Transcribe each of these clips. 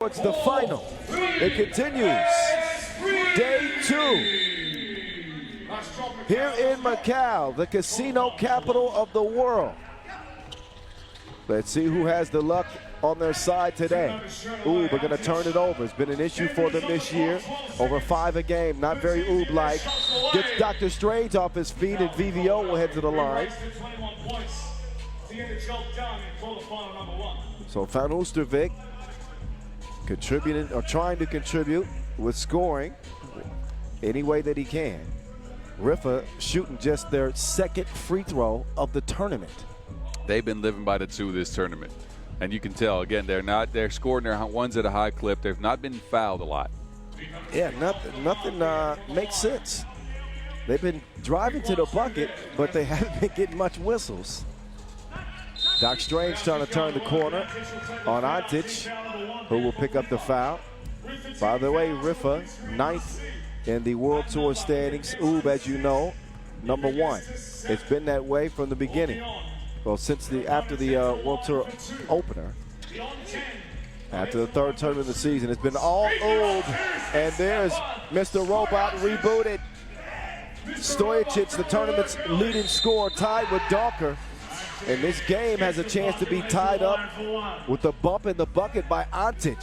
Towards the final. It continues. Day 2. Here in Macau, the casino capital of the world. Let's see who has the luck on their side today. Oob are going to turn it over. It's been an issue for them this year. Over 5 a game, not very Oob-like. Gets Dr. Strange off his feet, and VVO will head to the line. So Van Oosterwijk contributing or trying to contribute with scoring any way that he can. Riffa shooting just their second free throw of the tournament. They've been living by the two this tournament, and you can tell again they're scoring their ones at a high clip. They've not been fouled a lot. Yeah, nothing makes sense. They've been driving to the bucket, but they haven't been getting much whistles. Doc Strange trying to turn the corner on Antic, who will pick up the foul. By the way, Riffa, 9th in the World Tour standings. Oob, as you know, number 1. It's been that way from the beginning. Well, since after the World Tour opener, after the 3rd tournament of the season, it's been all Oob. And there's Mr. Robot rebooted. Stojacic, the tournament's leading scorer, tied with Donker. And this game has a chance to be tied up with the bump in the bucket by Antic.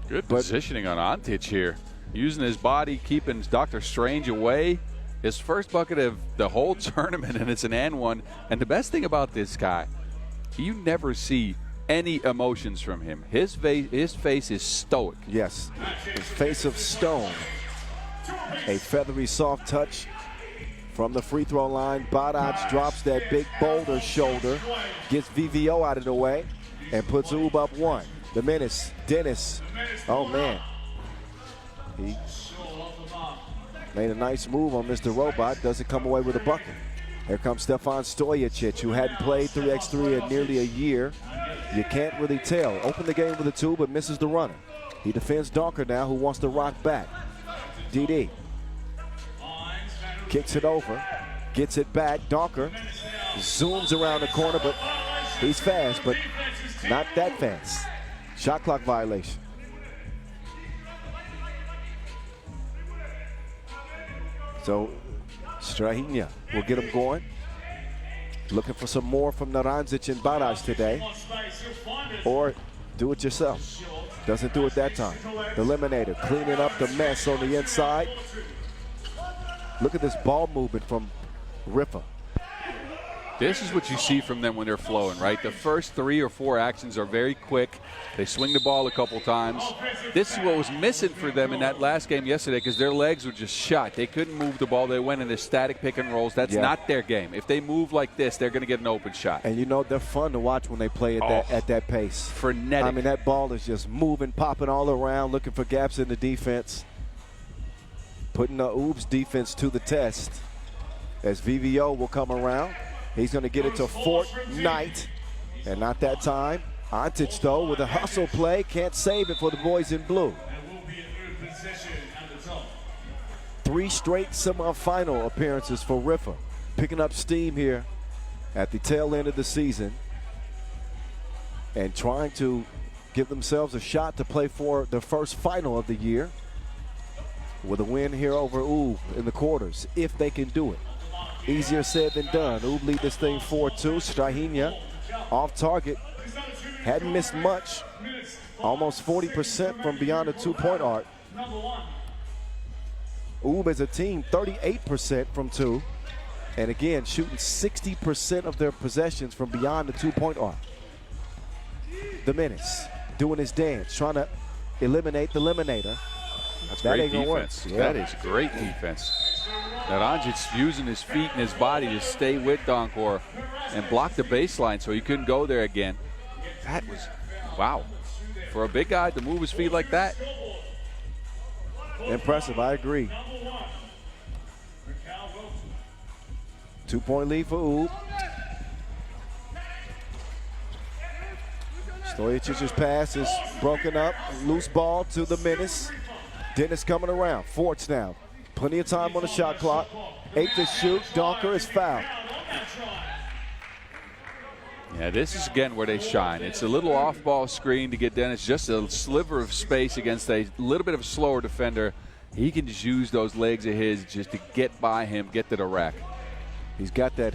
Good positioning on Antic here. Using his body, keeping Dr. Strange away. His first bucket of the whole tournament, and it's an and one. And the best thing about this guy, you never see any emotions from him. His face is stoic. Yes, his face of stone. A feathery, soft touch from the free throw line. Badac drops that big boulder shoulder, gets VVO out of the way, and puts Oob up 1. The menace, Dennis. Oh, man. He made a nice move on Mr. Robot. Doesn't come away with a bucket. Here comes Stefan Stojacic, who hadn't played 3x3 in nearly a year. You can't really tell. Opened the game with a 2, but misses the runner. He defends Donker now, who wants to rock back. DD. Kicks it over, gets it back. Donker zooms around the corner, but he's fast, but not that fast. Shot clock violation. So Strahinja will get him going. Looking for some more from Naranjic and Badac today. Or do it yourself. Doesn't do it that time. The Eliminator cleaning up the mess on the inside. Look at this ball movement from Riffa. This is what you see from them when they're flowing, right? The first 3 or 4 actions are very quick. They swing the ball a couple times. This is what was missing for them in that last game yesterday, because their legs were just shot. They couldn't move the ball. They went into static pick and rolls. That's not their game. If they move like this, they're going to get an open shot. And you know, they're fun to watch when they play at that pace. Frenetic. I mean, that ball is just moving, popping all around, looking for gaps in the defense. Putting the Oob's defense to the test as VVO will come around. He's going to get it to Fortnite, and not that time. Antic, though, with a hustle play, can't save it for the boys in blue. 3 straight semifinal appearances for Riffa, picking up steam here at the tail end of the season and trying to give themselves a shot to play for the first final of the year with a win here over Oob in the quarters, if they can do it. Easier said than done. Oob lead this thing 4-2. Strahinja off target. Hadn't missed much. Almost 40% from beyond the 2-point arc. Oob as a team, 38% from 2. And again, shooting 60% of their possessions from beyond the 2-point arc. The menace doing his dance, trying to eliminate the eliminator. That's great defense. That is great defense. Naranjic using his feet and his body to stay with Donkor and block the baseline so he couldn't go there again. That was, wow. For a big guy to move his feet like that. Impressive, I agree. 2-point lead for Oob. Stojacic's pass is broken up. Loose ball to the menace. Dennis coming around. Forts now. Plenty of time on the shot clock. 8 to shoot. Donker is fouled. Yeah, this is, again, where they shine. It's a little off-ball screen to get Dennis just a sliver of space against a little bit of a slower defender. He can just use those legs of his just to get by him, get to the rack. He's got that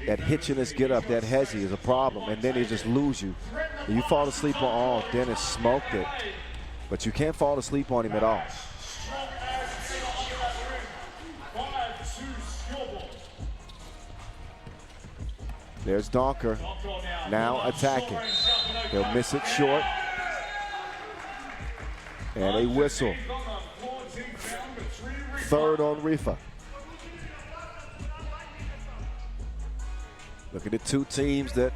hitch in his get-up, that hezzy is a problem, and then he just lose you. You fall asleep on, Dennis smoked it, but you can't fall asleep on him at all. There's Donker, now attacking. He'll miss it short. And a whistle. Third on Riffa. Look at the two teams that,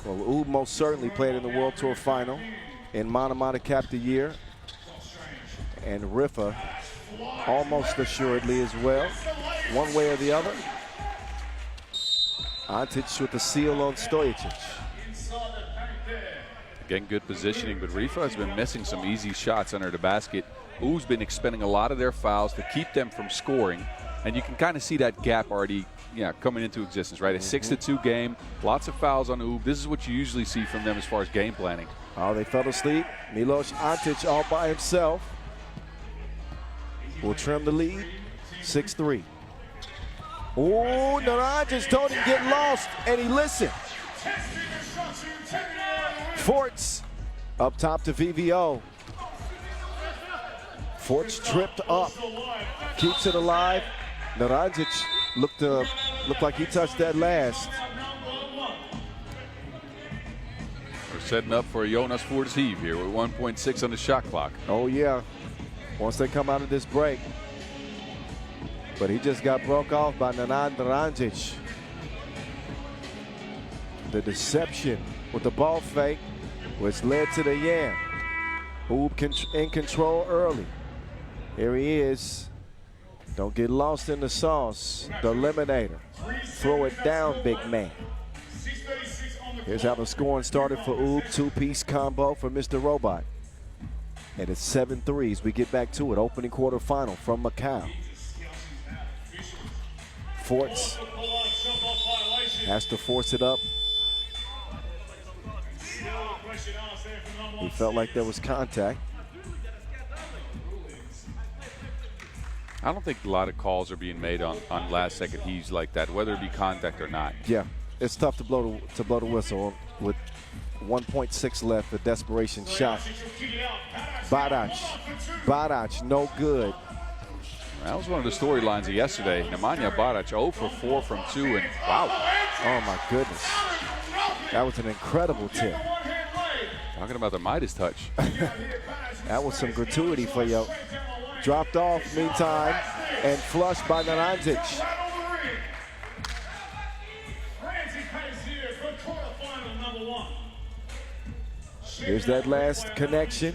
well, Oob most certainly played in the World Tour Final, and Mana capped the year. And Riffa almost assuredly as well, one way or the other. Antic with the seal on Stojacic. Again, good positioning, but Riffa has been missing some easy shots under the basket. Oob's been expending a lot of their fouls to keep them from scoring, and you can kind of see that gap already coming into existence, right? A 6-2 game, lots of fouls on Oob. This is what you usually see from them as far as game planning. Oh, they fell asleep. Milos Antic all by himself will trim the lead, 6-3. Oh, Naranjas told him get lost, and he listened. Forts up top to VVO. Forts tripped up, keeps it alive. Naranjic looked like he touched that last. We're setting up for a Jonas Forts heave here with 1.6 on the shot clock. Oh yeah, once they come out of this break. But he just got broke off by Nenad Naranjic. The deception with the ball fake, which led to the yam. Oob in control early. Here he is. Don't get lost in the sauce. The eliminator. Throw it down, big man. Here's how the scoring started for Oob. Two-piece combo for Mr. Robot. And it's 7-3 as we get back to it. Opening quarterfinal from Macau. Forts has to force it up. He felt like there was contact. I don't think a lot of calls are being made on last-second heaves like that, whether it be contact or not. Yeah, it's tough to blow the whistle with 1.6 left. A desperation shot. Badac, no good. That was one of the storylines of yesterday. Nemanja Badac 0 for 4 from 2, and wow. Oh my goodness. That was an incredible tip. Talking about the Midas touch. That was some gratuity for you. Dropped off meantime and flushed by Naranjic. Here's that last connection.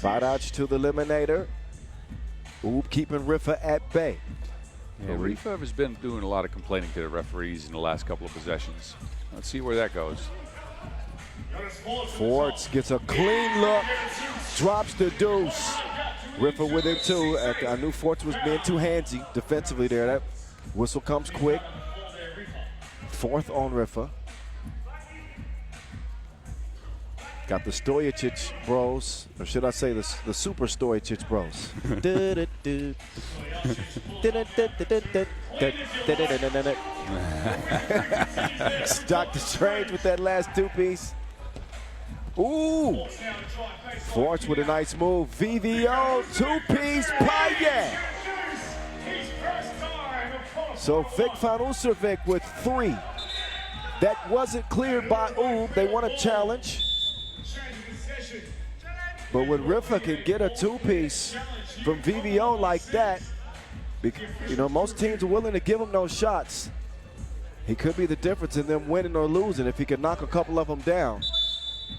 Badac to the eliminator. Oob keeping Riffa at bay. Yeah, Riffa has been doing a lot of complaining to the referees in the last couple of possessions. Let's see where that goes. Forts gets a clean look, drops the deuce. Riffa with it too. I knew Forts was being too handsy defensively there. That whistle comes quick. Fourth on Riffa. Got the Stojacic bros, or should I say the super Stojacic bros. Dr. Strange with that last two-piece. Ooh! Forts with a nice move. VVO, two-piece, Payet. So Vic Fanusovic with 3. That wasn't cleared by Oob. They want a challenge. But when Riffa can get a two-piece from VVO like that, most teams are willing to give him those shots. He could be the difference in them winning or losing if he can knock a couple of them down.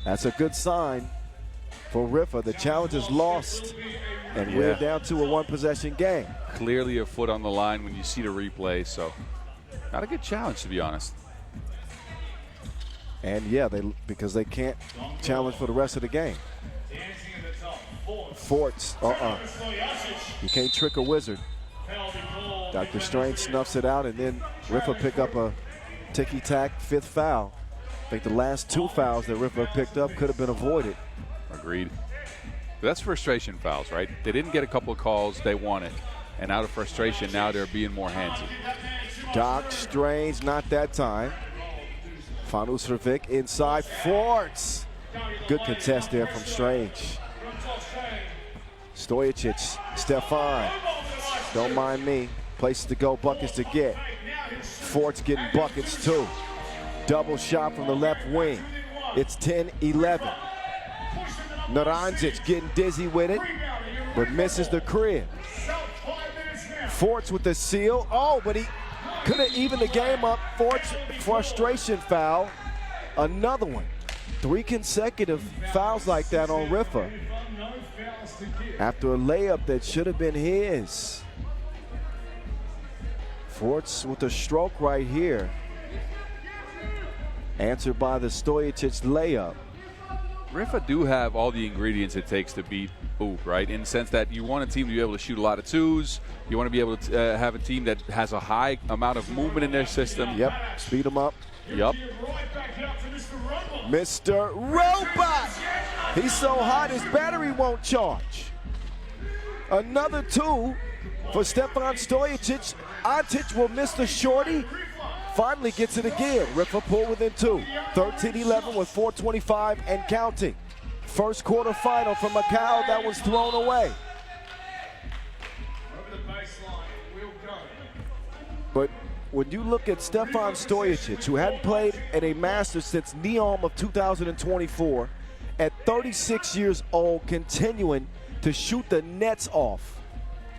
That's a good sign for Riffa. The challenge is lost, and we're down to a one-possession game. Clearly a foot on the line when you see the replay, so not a good challenge, to be honest. And yeah, because they can't challenge for the rest of the game. Forts, you can't trick a wizard. Dr. Strange snuffs it out, and then Riffa pick up a ticky-tack, 5th foul. I think the last 2 fouls that Riffa picked up could have been avoided. Agreed. That's frustration fouls, right? They didn't get a couple of calls they wanted. And out of frustration, now they're being more handsy. Doc Strange, not that time. Fanusovic inside, Forts. Good contest there from Strange. Stojacic, Stefan. Don't mind me. Places to go, buckets to get. Forts getting buckets too. Double shot from the left wing. It's 10-11. Naranjic getting dizzy with it, but misses the crib. Forts with the seal. Oh, but he could have evened the game up. Forts, frustration foul. Another one. 3 consecutive fouls like that on Riffa. After a layup that should have been his. Forts with a stroke right here. Answered by the Stojacic layup. Riffa do have all the ingredients it takes to beat Oop, right? In the sense that you want a team to be able to shoot a lot of 2s. You want to be able to have a team that has a high amount of movement in their system. Yep, speed them up. Yep. Mr. Robot! He's so hot his battery won't charge. Another 2 for Stefan Stojacic. Antic will miss the shorty. Finally gets it again. Riffa pull within 2. 13-11 with 4:25 and counting. First quarter final from Macau. That was thrown away. But when you look at Stefan Stojacic, who hadn't played at a Masters since Neom of 2024, at 36 years old, continuing to shoot the nets off.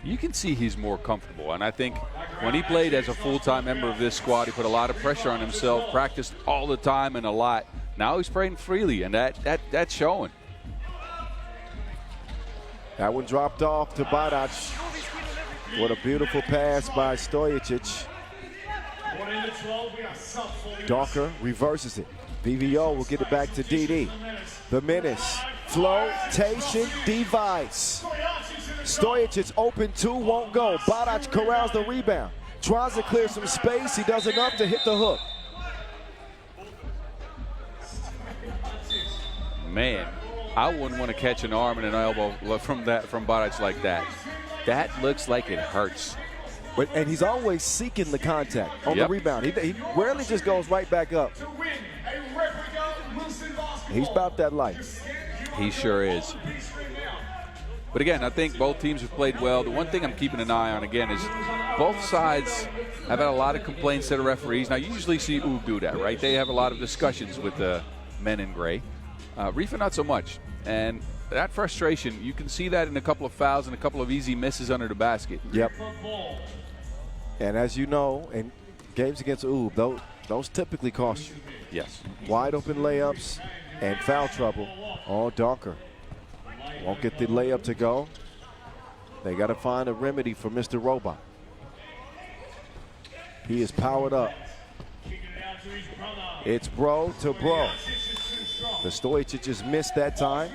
You can see he's more comfortable. And I think when he played as a full-time member of this squad, he put a lot of pressure on himself, practiced all the time and a lot. Now he's playing freely, and that's showing. That one dropped off to Badac. What a beautiful pass by Stojacic. Dawker reverses it. VVO will get it back to DD. The menace. Flotation device. Stojacic open 2, won't go. Badac corrals the rebound. Tries to clear some space. He does enough to hit the hook. Man, I wouldn't want to catch an arm and an elbow from Badac like that. That looks like it hurts. And he's always seeking the contact on the rebound. He rarely just goes right back up. He's about that life. He sure is. But again, I think both teams have played well. The one thing I'm keeping an eye on, again, is both sides have had a lot of complaints to the referees. Now, you usually see Oog do that, right? They have a lot of discussions with the men in gray. Riffa, not so much. And that frustration, you can see that in a couple of fouls and a couple of easy misses under the basket. Yep. And as you know, in games against Oob, those typically cost you. Yes. Wide open layups and foul trouble. Oh, Dawker won't get the layup to go. They got to find a remedy for Mr. Robot. He is powered up. It's bro to bro. The Stojacic just missed that time.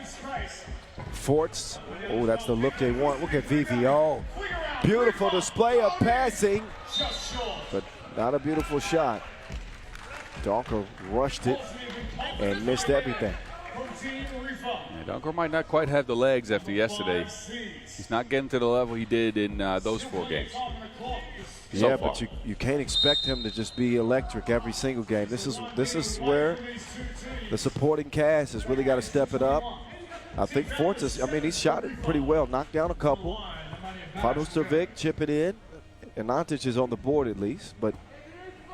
Forts, oh, that's the look they want. Look at VVO. Beautiful display of passing, but not a beautiful shot. Dawker rushed it and missed everything. Dawker might not quite have the legs after yesterday. He's not getting to the level he did in those 4 games. Yeah, but you can't expect him to just be electric every single game. This is where the supporting cast has really got to step it up. I think Forts is, he's shot it pretty well, knocked down a couple. Fanusovic chip it in, and Antic is on the board at least, but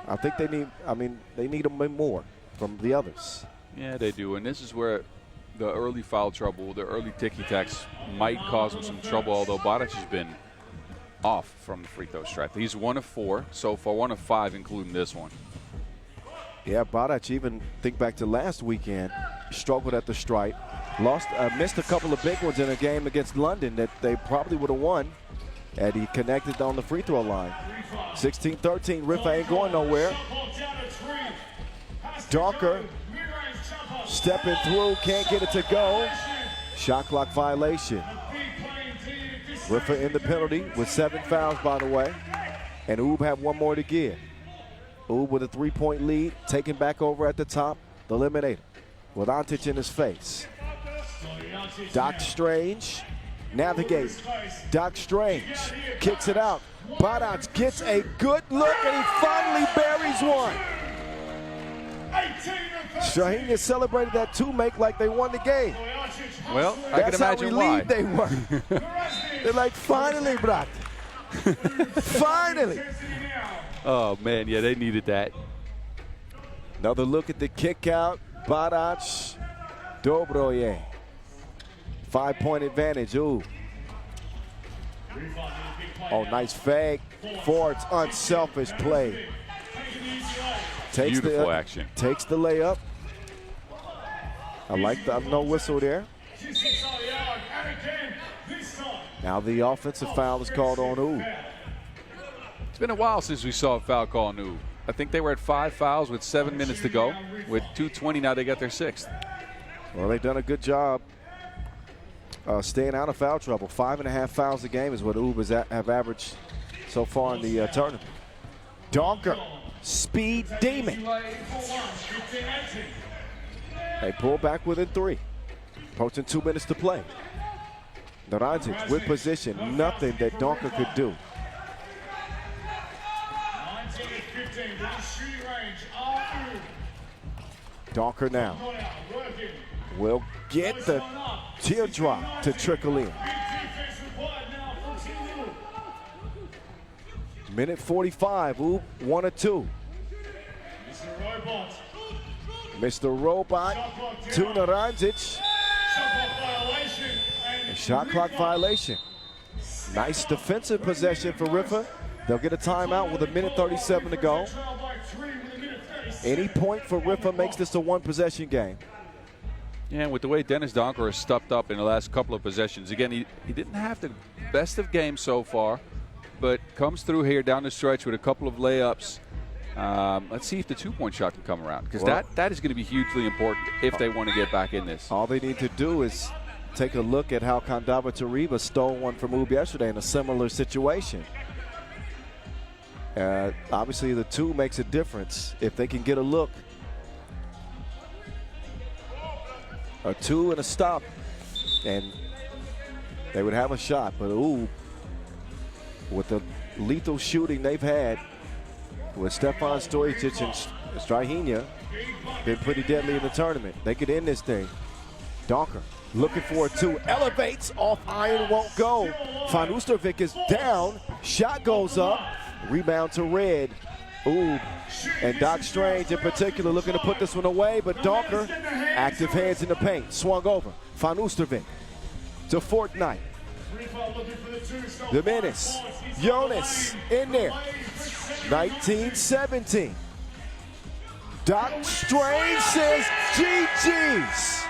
I think they need him more from the others. Yeah, they do, and this is where the early foul trouble, the early ticky-tacks might cause him some trouble, although Badac has been off from the free throw stripe. He's 1 of 4 so far, 1 of 5 including this one. Yeah, Badac, even think back to last weekend, struggled at the stripe, missed a couple of big ones in a game against London that they probably would have won, and he connected on the free throw line. 16-13, Riffa ain't going nowhere. Dawker stepping through, can't get it to go. Shot clock violation. Riffa in the penalty with 7 fouls, by the way. And Oob have 1 more to give. Ooh, with a 3-point lead, taken back over at the top, the eliminator, with Antic in his face. Doc Strange navigates. Doc Strange kicks it out. Badac gets a good look, and he finally buries one. Strahinja celebrated that two-make like they won the game. Well, I can imagine why. They won. They're like, finally, brat. Finally. Oh, man, yeah, they needed that. Another look at the kick out. Badac, Dobroje. 5-point advantage. Ooh. Oh, nice fake. Ford's unselfish play. Beautiful action. Takes the layup. I like the no whistle there. Now the offensive foul is called on Ooh. It's been a while since we saw a foul call on Ooh. I think they were at 5 fouls with 7 minutes to go. With 2:20 now, they got their 6th. Well, they've done a good job staying out of foul trouble. 5.5 fouls a game is what Ooh have averaged so far in the tournament. Donker, speed demon. They pull back within 3. Approaching 2 minutes to play. Naranjic with position, nothing that Donker could do. Donker now will get the teardrop to trickle in. Minute 45, Ooh, 1 or 2. Mr. Robot to Naranjic. A shot clock violation. Nice defensive possession for Riffa. They'll get a timeout with 1:37 to go. Any point for Riffa makes this a 1-possession game. Yeah, and with the way Dennis Donker has stepped up in the last couple of possessions, again, he didn't have the best of games so far, but comes through here down the stretch with a couple of layups. Let's see if the 2-point shot can come around, because that is going to be hugely important if they want to get back in this. All they need to do is take a look at how Kandava Tariba stole one from Oob yesterday in a similar situation. Obviously, the 2 makes a difference if they can get a look. A 2 and a stop, and they would have a shot. But Oob, with the lethal shooting they've had with Stefan Stojic and Strahinja, been pretty deadly in the tournament. They could end this thing. Donker looking for a 2, elevates, off iron, won't go. Van Oostervik is down, shot goes up, rebound to Red. Ooh, and Doc Strange in particular looking to put this one away, but Donker, active hands in the paint, swung over. Van Oostervik to Fortnite. The menace, Jonas in there. 19-17. Doc Strange says GG's.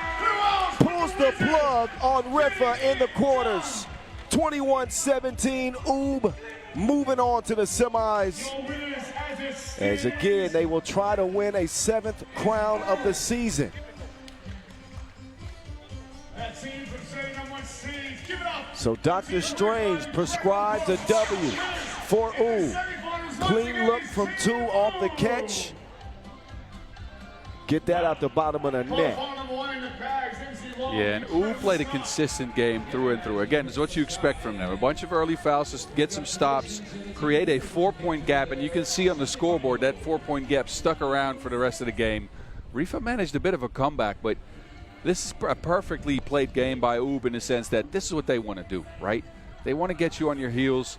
Pulls the plug on Riffa in the quarters. 21-17, Oob moving on to the semis. As again, they will try to win a 7th crown of the season. So Dr. Strange prescribes a W for Oob. Clean look from 2 off the catch. Get that out the bottom of the net. Yeah, and Oob played a consistent game through and through. Again, it's what you expect from them. A bunch of early fouls to get some stops, create a 4-point gap, and you can see on the scoreboard that 4-point gap stuck around for the rest of the game. Riffa managed a bit of a comeback, but this is a perfectly played game by Oob in the sense that this is what they want to do, right? They want to get you on your heels.